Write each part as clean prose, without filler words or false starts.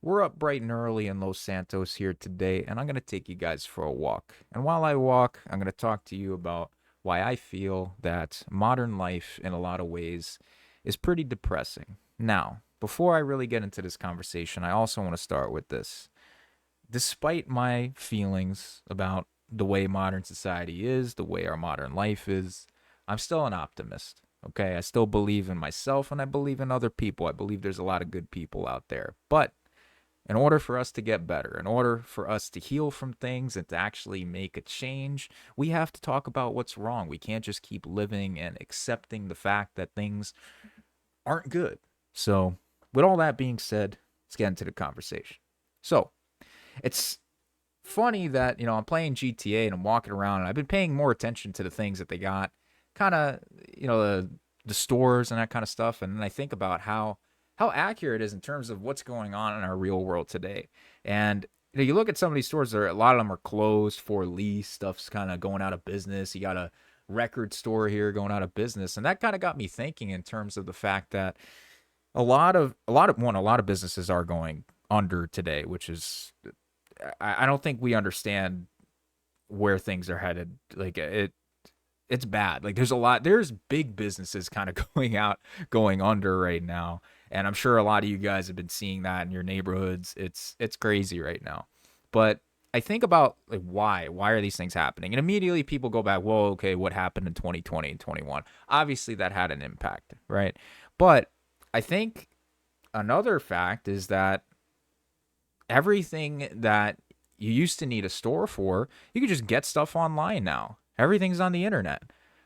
We're up bright and early in Los Santos here today, and I'm going to take you guys for a walk. And while I walk, I'm going to talk to you about why I feel that modern life, in a lot of ways, is pretty depressing. Now, before I really get into this conversation, I also want to start with this. Despite my feelings about the way modern society is, the way our modern life is, I'm still an optimist. Okay, I still believe in myself and I believe in other people. I believe there's a lot of good people out there. But in order for us to get better, in order for us to heal from things and to actually make a change, we have to talk about what's wrong. We can't just keep living and accepting the fact that things aren't good. So, with all that being said, let's get into the conversation. So, it's funny that, I'm playing GTA and I'm walking around and I've been paying more attention to the things that they got, kind of, the stores and that kind of stuff. And then I think about how accurate it is in terms of what's going on in our real world today. And you look at some of these stores, a lot of them are closed for lease. Stuff's kind of going out of business. You got a record store here going out of business, and that kind of got me thinking in terms of the fact that a lot of businesses are going under today, which is I don't think we understand where things are headed. Like it's bad. Like there's big businesses kind of going under right now. And I'm sure a lot of you guys have been seeing that in your neighborhoods. It's crazy right now. But I think about like why are these things happening? And immediately people go back, "Well, okay, what happened in 2020 and 21?" Obviously that had an impact, right? But I think another fact is that everything that you used to need a store for, you could just get stuff online now. Everything's on the internet.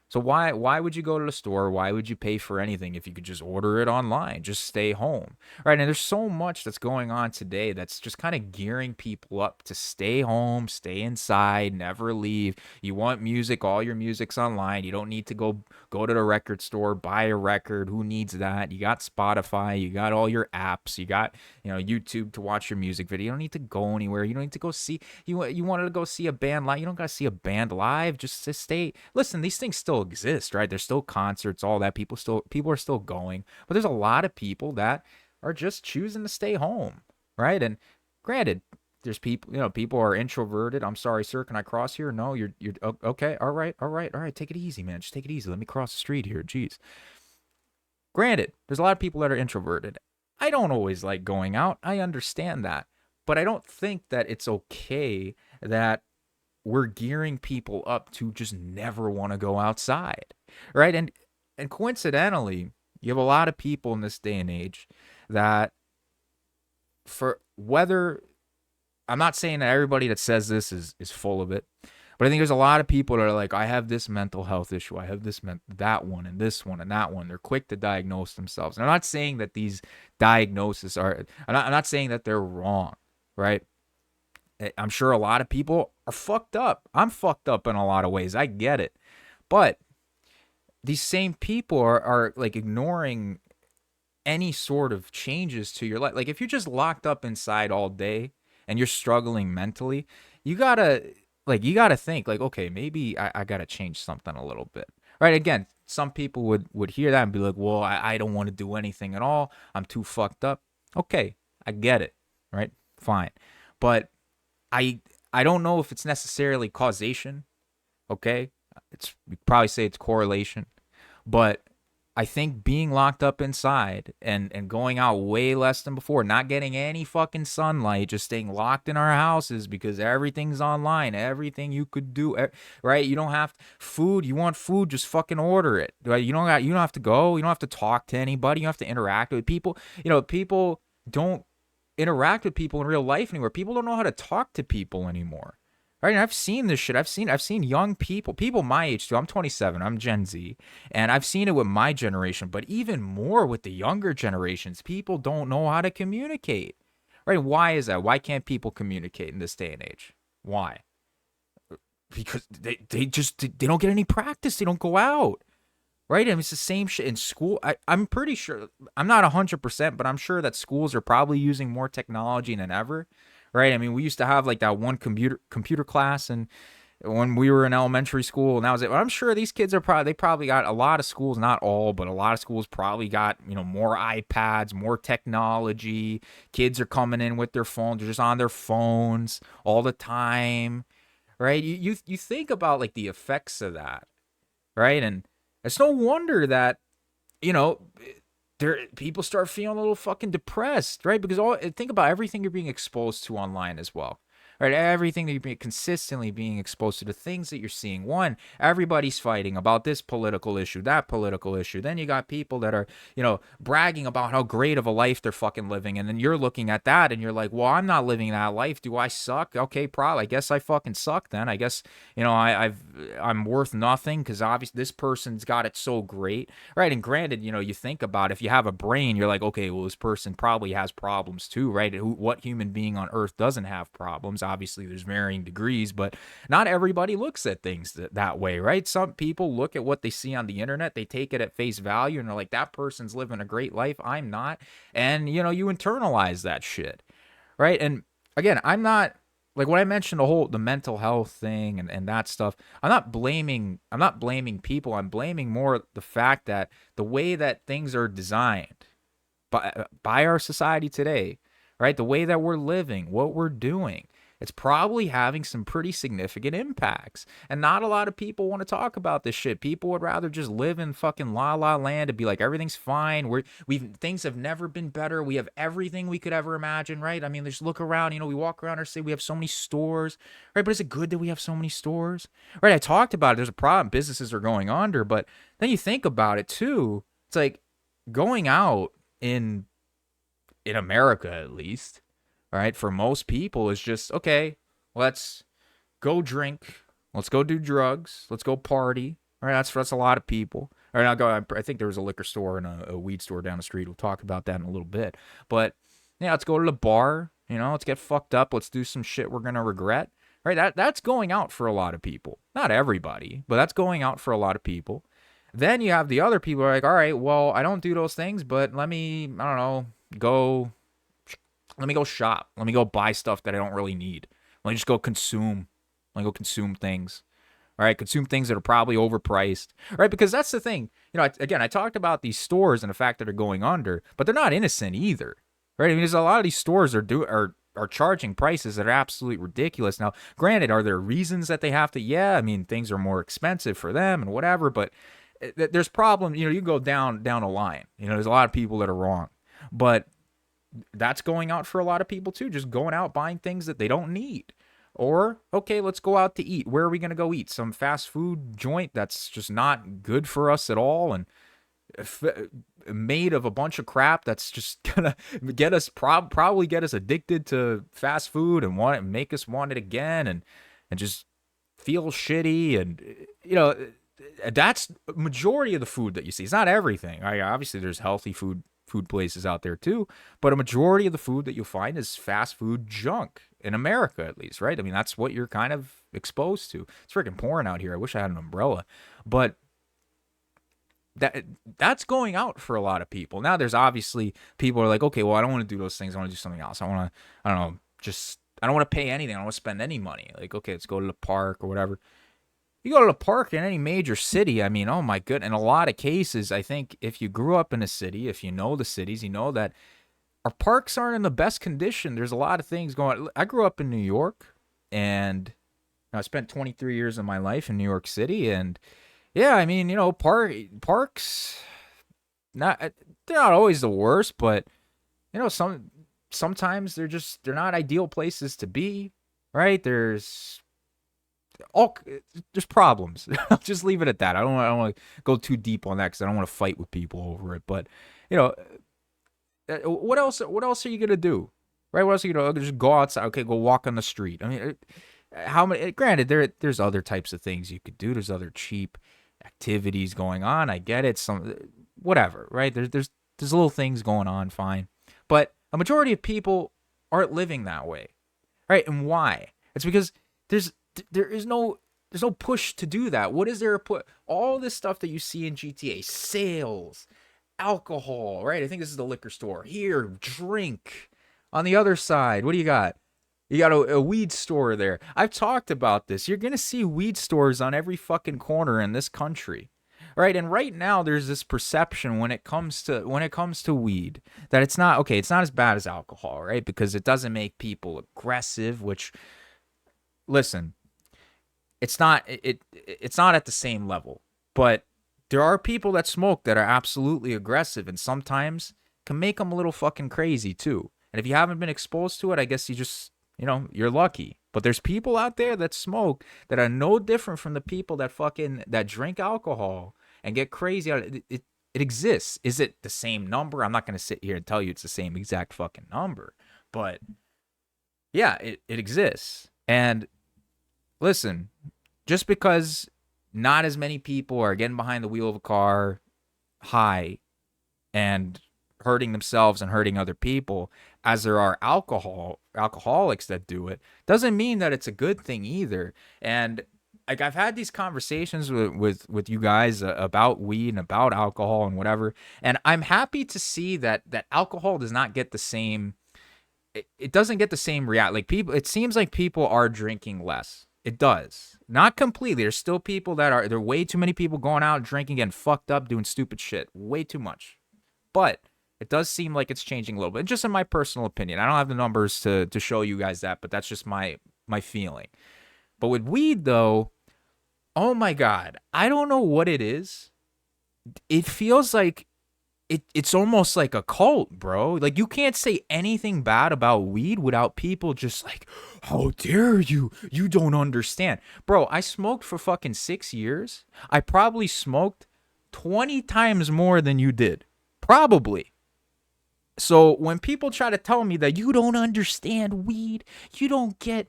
So why would you go to the store? Why would you pay for anything if you could just order it online? Just stay home. Right? And there's so much that's going on today that's just kind of gearing people up to stay home, stay inside, never leave. You want music, all your music's online. You don't need to go to the record store, buy a record. Who needs that? You got Spotify, you got all your apps, you got, YouTube to watch your music video. You don't need to go anywhere. You don't need to go see you wanted to go see a band live. You don't got to see a band live. Just to stay. Listen, these things still exist, right? There's still concerts, all that. People are still going, but there's a lot of people that are just choosing to stay home, right? And granted, there's people are introverted. I'm sorry, sir. Can I cross here? No, you're okay. All right, all right, all right. Take it easy, man. Just take it easy. Let me cross the street here. Jeez. Granted, there's a lot of people that are introverted. I don't always like going out. I understand that. But I don't think that it's okay that we're gearing people up to just never want to go outside. Right? And coincidentally, you have a lot of people in this day and age that for whether I'm not saying that everybody that says this is full of it, but I think there's a lot of people that are like, I have this mental health issue. I have that one and this one and that one. They're quick to diagnose themselves. And I'm not saying that these diagnoses I'm not saying that they're wrong, right? I'm sure a lot of people are fucked up. I'm fucked up in a lot of ways. I get it. But these same people are like ignoring any sort of changes to your life. Like if you're just locked up inside all day and you're struggling mentally, you gotta think like, okay, maybe I gotta change something a little bit. Right? Again, some people would hear that and be like, well, I don't want to do anything at all. I'm too fucked up. Okay, I get it. Right? Fine. But I don't know if it's necessarily causation. Okay? You probably say it's correlation. But I think being locked up inside and going out way less than before, not getting any fucking sunlight, just staying locked in our houses because everything's online, everything you could do, right? You don't have food. You want food, just fucking order it. Right? You don't have to go. You don't have to talk to anybody. You don't have to interact with people. People don't interact with people in real life anymore. People don't know how to talk to people anymore. Right, and I've seen this shit. I've seen young people my age too. I'm 27. I'm Gen Z, and I've seen it with my generation, but even more with the younger generations. People don't know how to communicate. Right? Why is that? Why can't people communicate in this day and age? Why? Because they don't get any practice. They don't go out. Right? And it's the same shit in school. I'm pretty sure. I'm not 100%, but I'm sure that schools are probably using more technology than ever. Right? I mean, we used to have like that one computer class when we were in elementary school, and that was it. I'm sure these kids are probably, they probably got a lot of schools, not all, but a lot of schools probably got, more iPads, more technology. Kids are coming in with their phones, they're just on their phones all the time, right? You think about like the effects of that, right? And it's no wonder that, you know, people start feeling a little fucking depressed, right? Because think about everything you're being exposed to online as well. Right, everything that you're consistently being exposed to, the things that you're seeing. One, everybody's fighting about this political issue, that political issue. Then you got people that are, bragging about how great of a life they're fucking living, and then you're looking at that and you're like, well, I'm not living that life. Do I suck? Okay, probably. I guess I fucking suck then. I guess I'm worth nothing because obviously this person's got it so great, right? And granted, you think about it, if you have a brain, you're like, okay, well, this person probably has problems too, right? What human being on earth doesn't have problems? Obviously, there's varying degrees, but not everybody looks at things that way, right? Some people look at what they see on the internet, they take it at face value, and they're like, that person's living a great life, I'm not. And, you internalize that shit, right? And again, I'm not, like when I mentioned the mental health thing and that stuff, I'm not blaming people. I'm blaming more the fact that the way that things are designed by our society today, right? The way that we're living, what we're doing, it's probably having some pretty significant impacts. And not a lot of people want to talk about this shit. People would rather just live in fucking la la land and be like, everything's fine. Things have never been better. We have everything we could ever imagine, right? I mean, just look around. We walk around our city. We have so many stores, right? But is it good that we have so many stores, right? I talked about it. There's a problem. Businesses are going under, but then you think about it too. It's like going out in America, at least, right, for most people is just, okay, let's go drink, let's go do drugs, let's go party. All right, that's a lot of people. All right, I think there was a liquor store and a weed store down the street. We'll talk about that in a little bit. But yeah, let's go to the bar, let's get fucked up, let's do some shit we're gonna regret. Right? That's going out for a lot of people. Not everybody, but that's going out for a lot of people. Then you have the other people who are like, all right, well, I don't do those things, but let me, I don't know, let me go shop. Let me go buy stuff that I don't really need. Let me just go consume. Let me go consume things. All right, consume things that are probably overpriced. All right, because that's the thing. Again, I talked about these stores and the fact that they're going under, but they're not innocent either. Right? I mean, there's a lot of these stores are charging prices that are absolutely ridiculous. Now, granted, are there reasons that they have to? Yeah, I mean, things are more expensive for them and whatever, but there's problems. You go down a line. There's a lot of people that are wrong, but that's going out for a lot of people too, just going out buying things that they don't need. Or, okay, let's go out to eat. Where are we going to go eat? Some fast food joint that's just not good for us at all and made of a bunch of crap that's just going to get us probably get us addicted to fast food and make us want it again and just feel shitty. And that's majority of the food that you see. It's not everything. Obviously there's healthy food places out there too, but a majority of the food that you'll find is fast food junk in America, at least, right? I mean, that's what you're kind of exposed to. It's freaking pouring out here. I wish I had an umbrella, but that's going out for a lot of people. Now there's obviously people are like, okay, well, I don't want to do those things. I want to do something else. I don't know, I don't want to pay anything. I don't want to spend any money. Like, okay, let's go to the park or whatever. You go to the park in any major city, I mean, oh my goodness. In a lot of cases, I think if you grew up in a city, if you know the cities, you know that our parks aren't in the best condition. There's a lot of things going on. I grew up in New York, and I spent 23 years of my life in New York City, and yeah, I mean, parks, they're not always the worst, but sometimes they're not ideal places to be, right? There's problems. I'll just leave it at that. I don't want to go too deep on that because I don't want to fight with people over it. But what else are you gonna do, right? What else are you gonna just go outside? Okay, go walk on the street. I mean, how many? Granted, there's other types of things you could do. There's other cheap activities going on. I get it. Some whatever, right? There's little things going on. Fine, but a majority of people aren't living that way, right? And why? It's because there's no push to do that. What is there all this stuff that you see in GTA, sales, alcohol, right? I think this is the liquor store. Here, drink. On the other side, what do you got? You got a weed store there. I've talked about this. You're gonna see weed stores on every fucking corner in this country, right? And right now, there's this perception when it comes to weed that it's not okay. It's not as bad as alcohol, right? Because it doesn't make people aggressive. Which, listen, it's not at the same level, but there are people that smoke that are absolutely aggressive, and sometimes can make them a little fucking crazy too. And if you haven't been exposed to it, I guess you just, you're lucky. But there's people out there that smoke that are no different from the people that drink alcohol and get crazy. It exists. Is it the same number? I'm not going to sit here and tell you it's the same exact fucking number, but yeah, it exists. And listen, just because not as many people are getting behind the wheel of a car high and hurting themselves and hurting other people as there are alcoholics that do it, doesn't mean that it's a good thing either. And like, I've had these conversations with you guys about weed and about alcohol and whatever, and I'm happy to see that alcohol does not get the same. It doesn't get the same react. Like, people, it seems like people are drinking less. It does. Not completely. There's still people there are way too many people going out drinking, getting fucked up, doing stupid shit. Way too much. But it does seem like it's changing a little bit. Just in my personal opinion. I don't have the numbers to show you guys that, but that's just my feeling. But with weed though, oh my God, I don't know what it is. It feels like it's almost like a cult, bro. Like, you can't say anything bad about weed without people just like, how dare you? You don't understand. Bro, I smoked for fucking 6 years. I probably smoked 20 times more than you did. Probably. So when people try to tell me that you don't understand weed, you don't get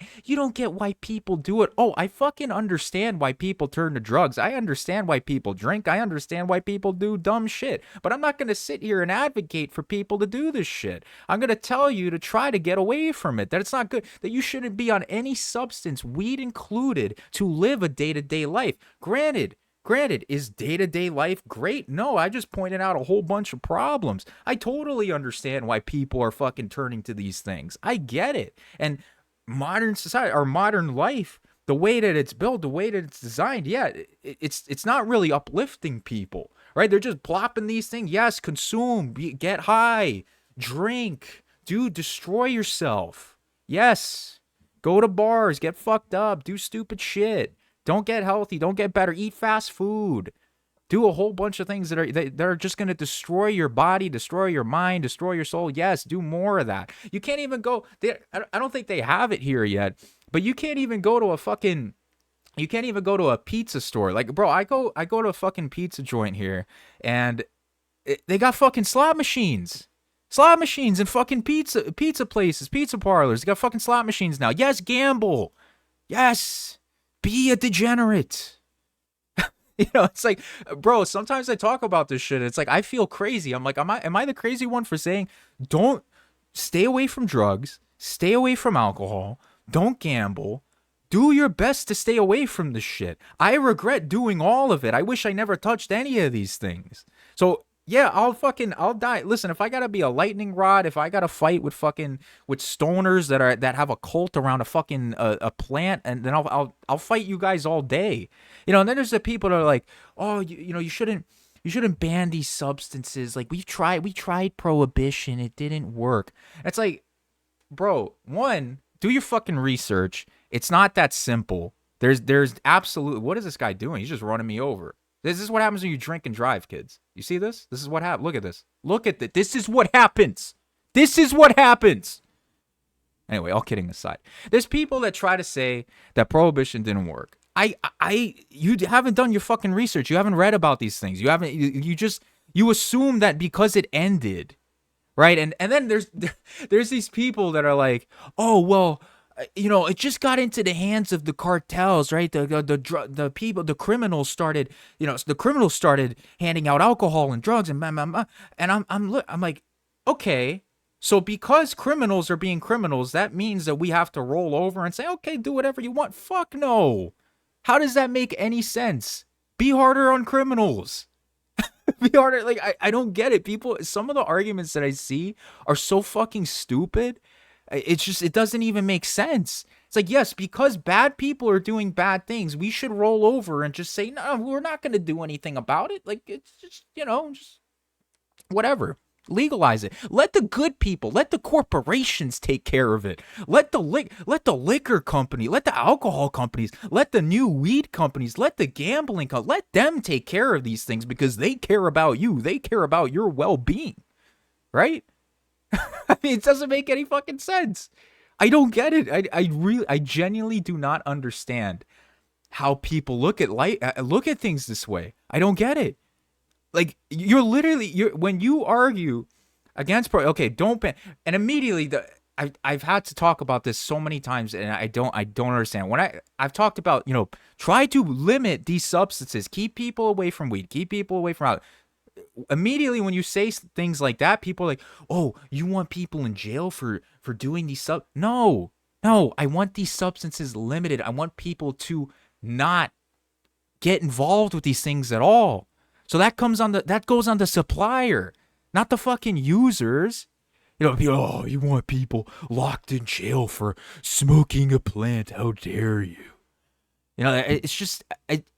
why people do it. Oh, I fucking understand why people turn to drugs. I understand why people drink. I understand why people do dumb shit. But I'm not going to sit here and advocate for people to do this shit. I'm going to tell you to try to get away from it, that it's not good, that you shouldn't be on any substance, weed included, to live a day-to-day life. Granted, is day-to-day life great? No, I just pointed out a whole bunch of problems. I totally understand why people are fucking turning to these things. I get it. And modern society, our modern life, the way that it's built, the way that it's designed, yeah, it's not really uplifting people, right? They're just plopping these things. Yes, consume, get high, drink, dude, destroy yourself. Yes, go to bars, get fucked up, do stupid shit. Don't get healthy. Don't get better. Eat fast food. Do a whole bunch of things that are just going to destroy your body, destroy your mind, destroy your soul. Yes, do more of that. You can't even go. I don't think they have it here yet, but you can't even go to a pizza store. Like, bro, I go to a fucking pizza joint here, and they got fucking slot machines. Slot machines and fucking pizza places, pizza parlors. They got fucking slot machines now. Yes, gamble. Yes. Be a degenerate. It's like, bro, sometimes I talk about this shit. It's like, I feel crazy. I'm like, am I the crazy one for saying, don't stay away from drugs, stay away from alcohol, don't gamble, do your best to stay away from this shit. I regret doing all of it. I wish I never touched any of these things. So yeah, I'll die. Listen, if I gotta be a lightning rod, if I gotta fight with stoners that have a cult around a plant, and then I'll fight you guys all day. And then there's the people that are like, oh, you shouldn't ban these substances. Like, we tried prohibition, it didn't work. It's like, bro, one, do your fucking research. It's not that simple. There's absolutely, what is this guy doing? He's just running me over. This is what happens when you drink and drive, kids. You see this? This is what happens. Look at this. Look at this. This is what happens. This is what happens. Anyway, all kidding aside. There's people that try to say that prohibition didn't work. You haven't done your fucking research. You haven't read about these things. You assume that because it ended, right? And then there's these people that are like, oh, well, it just got into the hands of the cartels, right? The people, the criminals started handing out alcohol and drugs and blah, blah, blah. And I'm like, okay, so because criminals are being criminals, that means that we have to roll over and say, okay, do whatever you want. Fuck no. How does that make any sense? Be harder on criminals. Be harder. Like, I don't get it. Some of the arguments that I see are so fucking stupid. It's just, it doesn't even make sense. It's like, yes, because bad people are doing bad things, we should roll over and just say, no, we're not going to do anything about it. Like, it's just, just whatever. Legalize it. Let the good people, let the corporations take care of it. Let the liquor company, let the alcohol companies, let the new weed companies, let the gambling let them take care of these things because they care about you. They care about your well-being. Right? I mean, it doesn't make any fucking sense. I don't get it. I genuinely do not understand how people look at things this way. I don't get it. Like, you're when you argue against okay, don't ban, and immediately I've had to talk about this so many times, and I don't understand. When I've talked about, try to limit these substances, keep people away from weed, keep people away from out. Immediately when you say things like that, people are like, oh, you want people in jail for doing these no, I want these substances limited. I want people to not get involved with these things at all. So that goes on the supplier, not the fucking users. Oh, you want people locked in jail for smoking a plant? How dare you? It's just,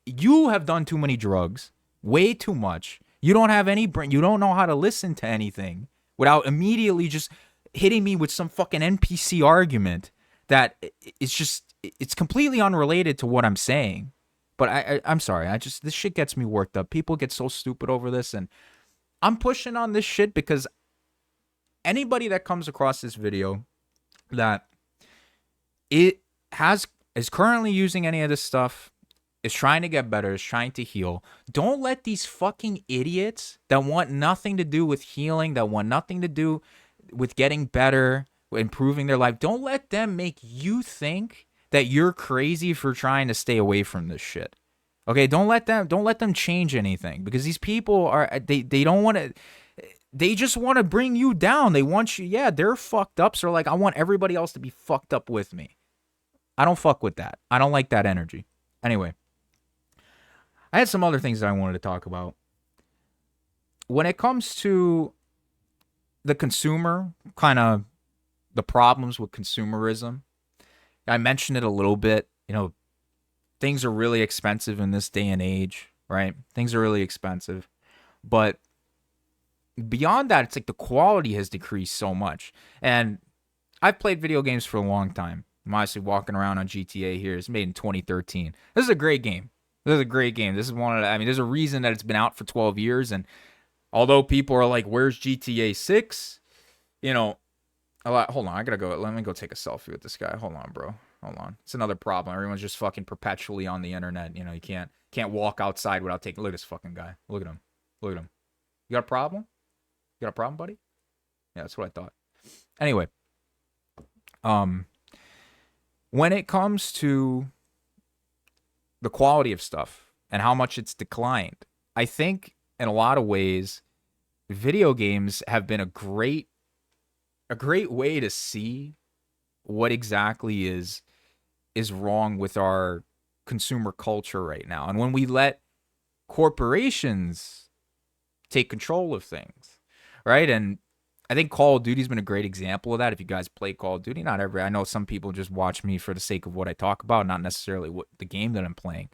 you have done too many drugs, way too much. You don't have any brain. You don't know how to listen to anything without immediately just hitting me with some fucking NPC argument that it's completely unrelated to what I'm saying. But I'm sorry. This shit gets me worked up. People get so stupid over this, and I'm pushing on this shit because anybody that comes across this video that is currently using any of this stuff, is trying to get better, is trying to heal, don't let these fucking idiots that want nothing to do with healing, that want nothing to do with getting better, improving their life, don't let them make you think that you're crazy for trying to stay away from this shit. Okay, don't let them change anything, because these people they don't want to, they just want to bring you down. They want you, yeah, they're fucked up, so like, I want everybody else to be fucked up with me. I don't fuck with that. I don't like that energy. Anyway, I had some other things that I wanted to talk about. When it comes to the consumer, kind of the problems with consumerism, I mentioned it a little bit. Things are really expensive in this day and age, right? Things are really expensive. But beyond that, it's like the quality has decreased so much. And I've played video games for a long time. I'm honestly walking around on GTA here. It's made in 2013. This is a great game. This is one of the, there's a reason that it's been out for 12 years. And although people are like, where's GTA 6? Hold on, I gotta go. Let me go take a selfie with this guy. Hold on, bro. Hold on. It's another problem. Everyone's just fucking perpetually on the internet. You can't walk outside without taking. Look at this fucking guy. Look at him. You got a problem? You got a problem, buddy? Yeah, that's what I thought. Anyway, when it comes to the quality of stuff and how much it's declined, I think in a lot of ways, video games have been a great way to see what exactly is wrong with our consumer culture right now. And when we let corporations take control of things, right? And I think Call of Duty's been a great example of that. If you guys play Call of Duty, I know some people just watch me for the sake of what I talk about, not necessarily what the game that I'm playing.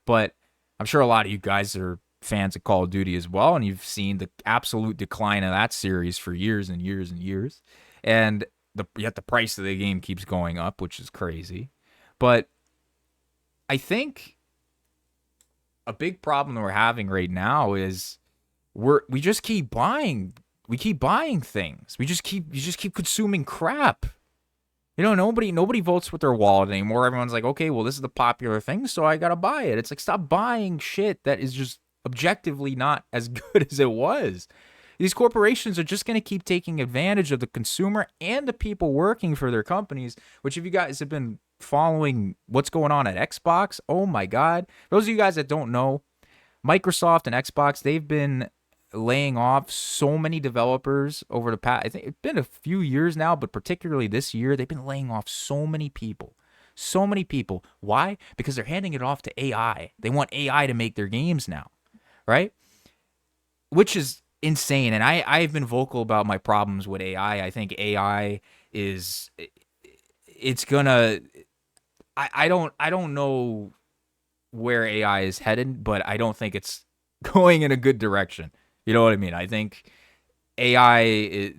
But I'm sure a lot of you guys are fans of Call of Duty as well, and you've seen the absolute decline of that series for years and years and years. And yet the price of the game keeps going up, which is crazy. But I think a big problem that we're having right now is we just keep buying. We keep buying things. You just keep consuming crap. Nobody votes with their wallet anymore. Everyone's like, okay, well, this is the popular thing, so I gotta buy it. It's like, stop buying shit that is just objectively not as good as it was. These corporations are just going to keep taking advantage of the consumer and the people working for their companies, which if you guys have been following what's going on at Xbox, oh my God. For those of you guys that don't know, Microsoft and Xbox, they've been laying off so many developers over the past, I think it's been a few years now, but particularly this year, they've been laying off so many people. So many people. Why? Because they're handing it off to AI. They want AI to make their games now, right? Which is insane. And I've been vocal about my problems with AI. I think AI is it's gonna I don't know where AI is headed, but I don't think it's going in a good direction. You know what I mean? I think AI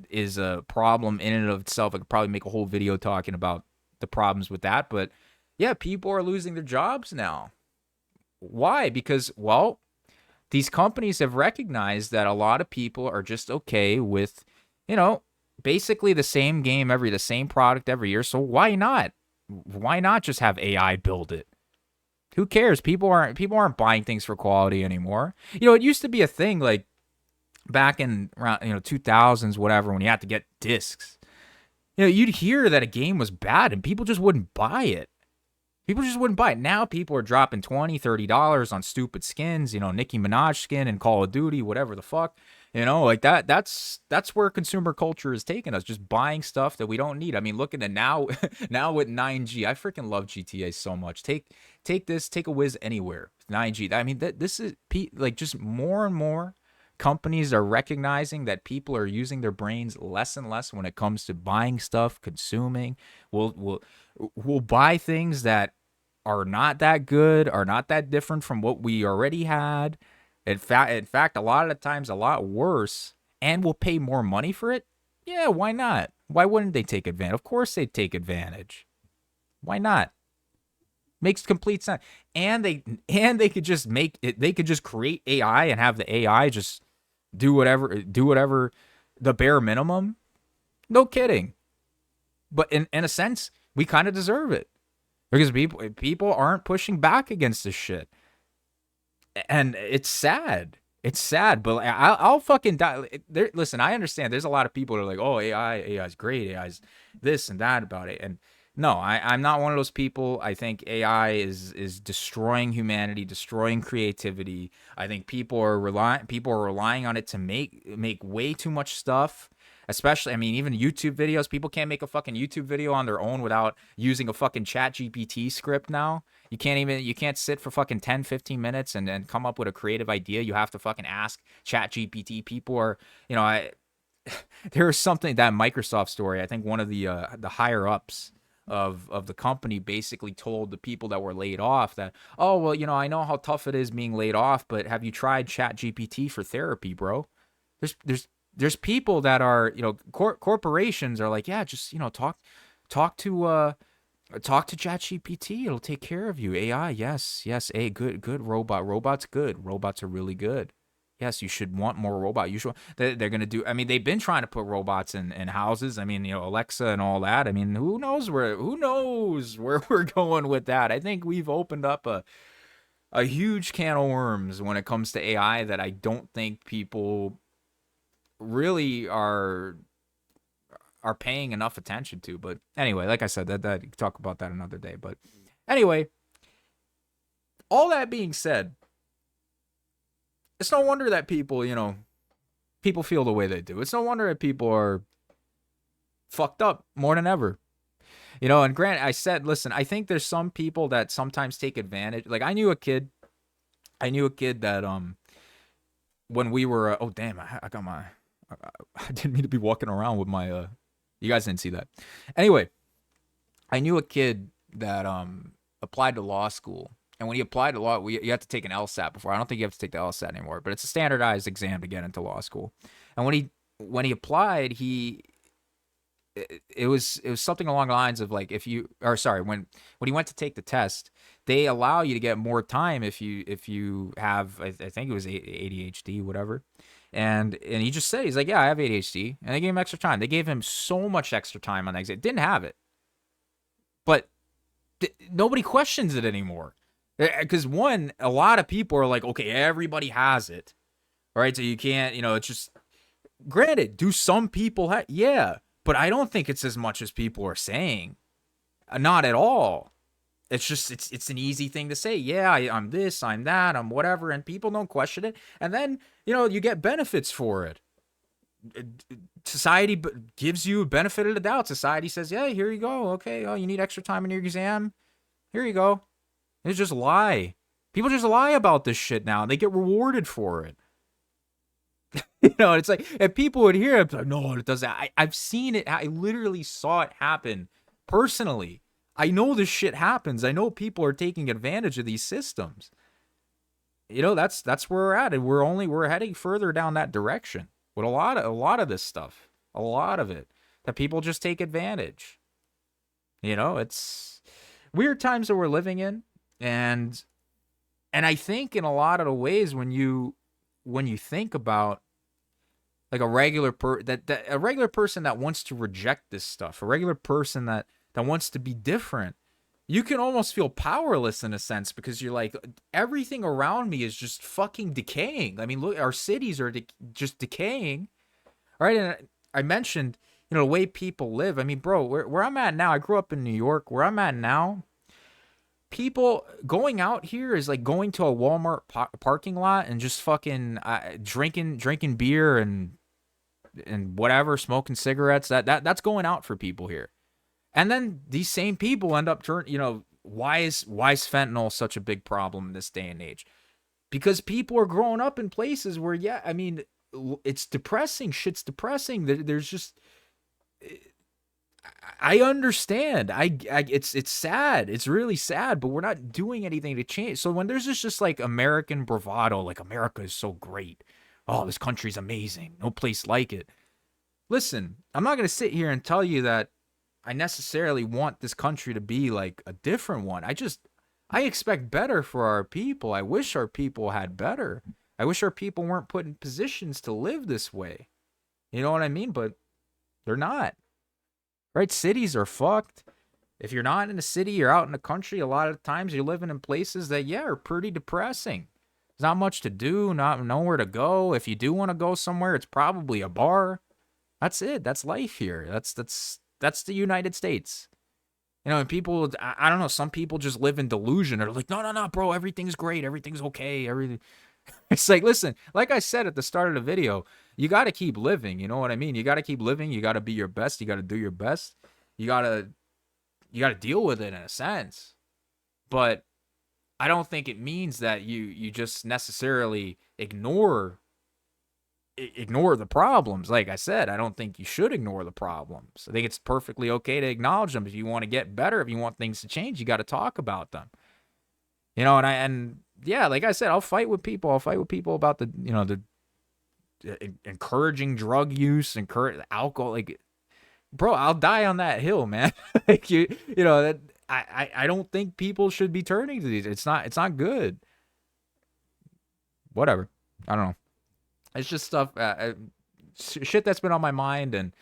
is a problem in and of itself. I could probably make a whole video talking about the problems with that, but yeah, people are losing their jobs now. Why? Because, well, these companies have recognized that a lot of people are just okay with, you know, basically the same product every year. So why not? Why not just have AI build it? Who cares? People aren't buying things for quality anymore. It used to be a thing like back in around 2000s, whatever, when you had to get discs. You'd hear that a game was bad and people just wouldn't buy it. People just wouldn't buy it. Now people are dropping $20, $30 on stupid skins, Nicki Minaj skin and Call of Duty, whatever the fuck. Like that's where consumer culture is taking us, just buying stuff that we don't need. I mean, looking at now now with 9G, I freaking love GTA so much. Take a whiz anywhere. 9G. I mean, this is like just more and more companies are recognizing that people are using their brains less and less when it comes to buying stuff, consuming. We'll buy things that are not that good, are not that different from what we already had. In fact, a lot of the times, a lot worse, and we'll pay more money for it. Yeah, why not? Why wouldn't they take advantage? Of course, they'd take advantage. Why not? Makes complete sense. And they could just make it. They could just create AI and have the AI just do whatever the bare minimum. No kidding. But in a sense, we kind of deserve it because people aren't pushing back against this shit, and it's sad. It's sad, but I'll fucking die. Listen, I understand. There's a lot of people that are like, "Oh, AI is great. AI's this and that about it." And no, I'm not one of those people. I think AI is destroying humanity, destroying creativity. I think people are relying on it to make way too much stuff. Especially, I mean, even YouTube videos. People can't make a fucking YouTube video on their own without using a fucking chat GPT script now. You can't sit for fucking 10, 15 minutes and come up with a creative idea. You have to fucking ask chat GPT. People are, there was something, that Microsoft story. I think one of the higher ups of the company basically told the people that were laid off that, oh, well, I know how tough it is being laid off, but have you tried chat GPT for therapy, bro? There's people that are, corporations are like, yeah, just, talk to ChatGPT. It'll take care of you. AI, yes. Good robot's good. Robots are really good. Yes, you should want more robot. You should. They're gonna do. I mean, they've been trying to put robots in houses. I mean, Alexa and all that. I mean, who knows where we're going with that? I think we've opened up a huge can of worms when it comes to AI that I don't think people really are paying enough attention to. But anyway, like I said, that talk about that another day. But anyway, all that being said, it's no wonder that people feel the way they do. It's no wonder that people are fucked up more than ever. And Grant, I said, listen, I think there's some people that sometimes take advantage. Like I knew a kid that when we were oh damn, I got my I didn't mean to be walking around with my you guys didn't see that. Anyway, I knew a kid that applied to law school. And when he applied to law, you have to take an LSAT before. I don't think you have to take the LSAT anymore, but it's a standardized exam to get into law school. And when he applied, it was something along the lines of like when he went to take the test, they allow you to get more time if you have I think it was ADHD, whatever. And he just said, he's like, yeah, I have ADHD. And they gave him extra time. They gave him so much extra time on the exam. Didn't have it. But nobody questions it anymore. Because one, a lot of people are like, okay, everybody has it. All right, so you can't, it's just, granted, do some people have, yeah. But I don't think it's as much as people are saying. Not at all. It's just, it's an easy thing to say. Yeah, I'm this, I'm that, I'm whatever. And people don't question it. And then, you get benefits for it. Society gives you a benefit of the doubt. Society says, yeah, here you go. Okay, oh, you need extra time in your exam. Here you go. It's just lie. People just lie about this shit now. And they get rewarded for it. It's like, if people would hear it, like, no, it doesn't. I've seen it. I literally saw it happen personally. I know this shit happens. I know people are taking advantage of these systems. That's where we're at, and we're heading further down that direction with a lot of this stuff, a lot of it that people just take advantage. It's weird times that we're living in, and I think in a lot of the ways when you think about like a regular person that wants to reject this stuff, a regular person that wants to be different, you can almost feel powerless in a sense because you're like, everything around me is just fucking decaying. I mean, look, our cities are just decaying, right? And I mentioned, the way people live. I mean, bro, where I'm at now, I grew up in New York. Where I'm at now, people going out here is like going to a Walmart parking lot and just fucking drinking beer and whatever, smoking cigarettes. That's going out for people here. And then these same people end up why is fentanyl such a big problem in this day and age? Because people are growing up in places where, yeah, I mean, it's depressing. Shit's depressing. There's just, I understand. It's sad. It's really sad, but we're not doing anything to change. So when there's just like American bravado, like America is so great. Oh, this country's amazing. No place like it. Listen, I'm not going to sit here and tell you that I necessarily want this country to be like a different one. I expect better for our people. I wish our people had better. I wish our people weren't put in positions to live this way. You know what I mean? But they're not. Right? Cities are fucked. If you're not in a city, you're out in the country. A lot of times you're living in places that, yeah, are pretty depressing. There's not much to do, not nowhere to go. If you do want to go somewhere, it's probably a bar. That's it. That's life here. That's the United States. And people, I don't know, some people just live in delusion. They're like, no, bro, everything's great. Everything's okay. Everything. It's like, listen, like I said at the start of the video, you got to keep living. You know what I mean? You got to keep living. You got to be your best. You got to do your best. You got to deal with it in a sense. But I don't think it means that you just necessarily ignore the problems. Like I said, I don't think you should ignore the problems. I think it's perfectly okay to acknowledge them. If you want to get better, if you want things to change, you got to talk about them. And yeah, like I said, I'll fight with people. I'll fight with people about the encouraging drug use, encourage alcohol. Like, bro, I'll die on that hill, man. Like that. I don't think people should be turning to these. It's not good. Whatever. I don't know. It's just stuff, shit that's been on my mind, and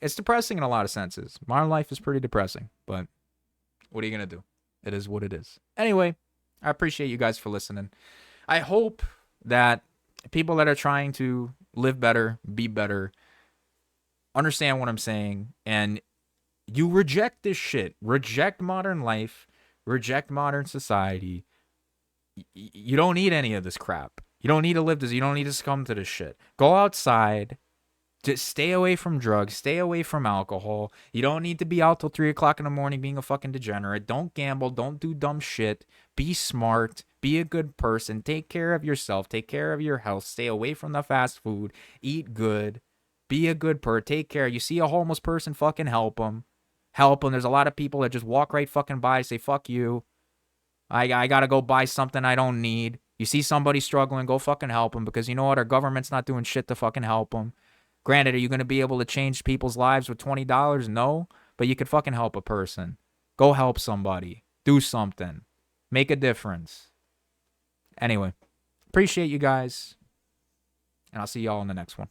it's depressing in a lot of senses. Modern life is pretty depressing, but what are you gonna do? It is what it is. Anyway, I appreciate you guys for listening. I hope that people that are trying to live better, be better, understand what I'm saying, and you reject this shit. Reject modern life. Reject modern society. You don't need any of this crap. You don't need to live this. You don't need to succumb to this shit. Go outside. Just stay away from drugs. Stay away from alcohol. You don't need to be out till 3 o'clock in the morning being a fucking degenerate. Don't gamble. Don't do dumb shit. Be smart. Be a good person. Take care of yourself. Take care of your health. Stay away from the fast food. Eat good. Be a good person. Take care. You see a homeless person, fucking help them. Help them. There's a lot of people that just walk right fucking by, say, fuck you. I gotta go buy something I don't need. You see somebody struggling, go fucking help them, because you know what? Our government's not doing shit to fucking help them. Granted, are you going to be able to change people's lives with $20? No, but you could fucking help a person. Go help somebody. Do something. Make a difference. Anyway, appreciate you guys, and I'll see y'all in the next one.